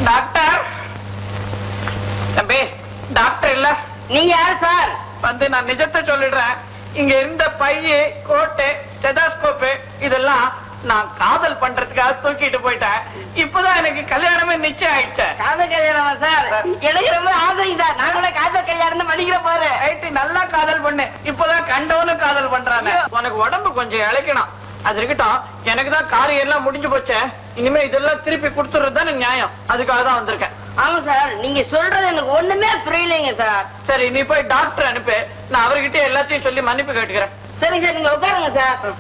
Doctor தம்பி, doctor இல்ல, நீங்க யாரு சார்? வந்து நான் நிஜத்தை சொல்லிடுறேன். இங்க இருந்த பைய, கோட்டை, ஸ்டெதாஸ்கோப் இதெல்லாம் நான் காதல் பண்றதுக்காக தூக்கிட்டு போயிட்டேன். இப்பதான் எனக்கு கல்யாணமே நிச்சயம் ஆயிடுச்சு. காதல் கல்யாணமா சார்? எனக்கு ரொம்ப ஆசை சார். நாங்களே காதல் கல்யாணம் மதிக்கிற போற. நல்லா காதல் பண்ணு. இப்பதான் கண்டவனும் காதல் பண்றாங்க. உனக்கு உடம்பு கொஞ்சம் இழைக்கணும். அது இருக்கட்டும், எனக்கு தான் காரியம் எல்லாம் முடிஞ்சு போச்சு. இனிமே இதெல்லாம் திருப்பி கொடுத்துறது தானே நியாயம். அதுக்காக தான் வந்திருக்கேன். ஆமா சார், நீங்க சொல்றது எனக்கு ஒண்ணுமே புரியலைங்க சார். சரி, நீ போய் டாக்டர் அனுப்பு. நான் அவர்கிட்ட எல்லாத்தையும் சொல்லி மன்னிப்பு கேட்டுக்கிறேன். சரிங்க சார், நீங்க உட்காருங்க சார்.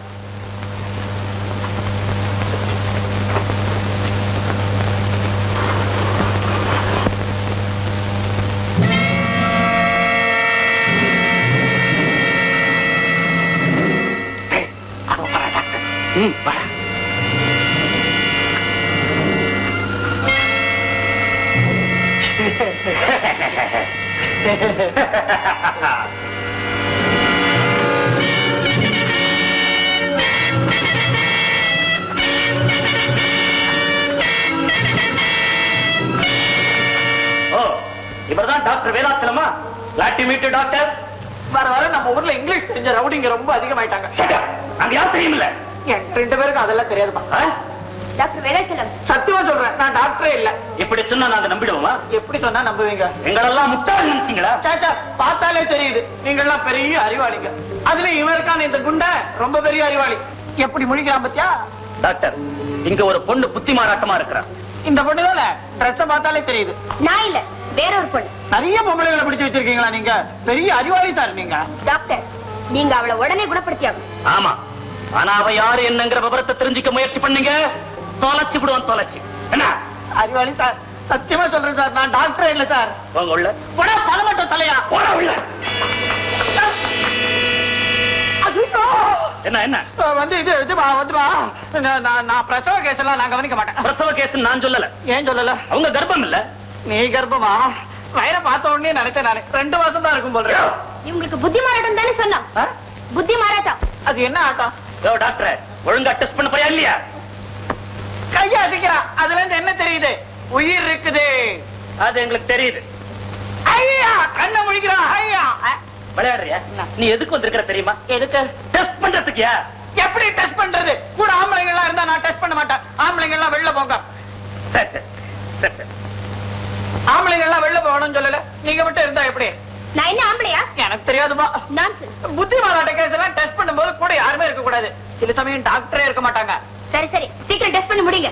இவர்தான் டாக்டர் வேதாச்சலமா? லாட்டி மீட்டு டாக்டர். வர வர நம்ம ஊர்ல இங்கிலீஷ் தெரிஞ்ச ரவுடிங்க ரொம்ப அதிகமாயிட்டாங்க. அங்க யார் தெரியுமில்ல? என் 2 பேருக்கு அதெல்லாம் தெரியாதுமா. டாக்டர் வேதாச்சலம், சத்தியமா சொல்றேன், நான் டாக்டரே இல்ல. இப்படி சொன்னா நாங்க நம்பிடுவோமா? எப்படி சொன்னா நம்புவீங்க? எங்களெல்லாம் முட்டாள் நினைச்சீங்களா? சாச்சா, பார்த்தாலே தெரியுது நீங்க எல்லாம் பெரிய அறிவாளிங்க. அதுல இவருக்கான இந்த குண்ட ரொம்ப பெரிய அறிவாளி. எப்படி முழிக்கிறான் பத்தியா? டாக்டர், இங்க ஒரு பொண்ணு புத்தி மாறாட்டமா இருக்கிறார். இந்த பொண்ணுதானே? ட்ரெஸ் பார்த்தாலே தெரியுது. நான் இல்ல, வேற ஒரு பொண்ணு. நிறைய பொம்பளைகளை பிடிச்சு வச்சிருக்கீங்களா நீங்க? பெரிய அறிவாளி சார் நீங்க. டாக்டர், நீங்க அவளை உடனே குணப்படுத்தியாகும். ஆமா, ஆனா அவ யாரு என்னங்கிற விவரத்தை தெரிஞ்சுக்க முயற்சி பண்ணீங்க, தொலைச்சு விடுவான். தொலைச்சு என்ன அறிவாளி சார், சத்தியமா சொல்றேன் சார், நான் டாக்டரே இல்ல சார். உங்க உள்ள பலமட்டம் தலையா உள்ள என்ன என்ன வந்து இது வந்துமா. நான் பிரசவ கேஸ் எல்லாம் நான் கவனிக்க மாட்டேன். பிரசவ கேஸ் நான் சொல்லல. ஏன் சொல்லல? அவங்க கர்ப்பம் இல்ல. நீ கர்ப்பமா? வயிற பார்த்த உடனே நினைச்சேன் நானு 2 மாசம் தான் இருக்கும் போல. இவங்களுக்கு புத்தி மாறாட்டம் தானே சொன்னோம். புத்தி மாறாட்டம். அது என்ன ஆட்டம்? டாக்டர், ஒழுங்கா டெஸ்ட் பண்ண போறியா இல்லையா? கையா அடிக்கிறா. அதுல இருந்து என்ன தெரியுது? உயிர் இருக்குது. அது எங்களுக்கு தெரியுது. ஐயா, கண்ணை முழிக்கிறா. ஐயா, விளையாடுறியா? நீ எதுக்கு வந்திருக்கிற தெரியுமா? எதுக்கு? டெஸ்ட் பண்றதுக்கியா? எப்படி டெஸ்ட் பண்றது? கூட ஆம்பளைங்க எல்லாம் இருந்தா நான் டெஸ்ட் பண்ண மாட்டேன். ஆம்பளைங்க எல்லாம் வெளில போங்க. ஆம்பளைங்க எல்லாம் வெளில போகணும்னு சொல்லல, நீங்க மட்டும் இருந்தா எப்படி? நான் என்ன ஆம்பளையா? எனக்கு தெரியாதுமா. புத்தி மாறாட்ட கேஸ் எல்லாம் டெஸ்ட் பண்ணும்போது கூட யாருமே இருக்க கூடாது. சில சமயம் டாக்டரே இருக்க மாட்டாங்க. சரி சரி, சீக்கிரம் டெஸ்ட் பண்ணி முடிங்க.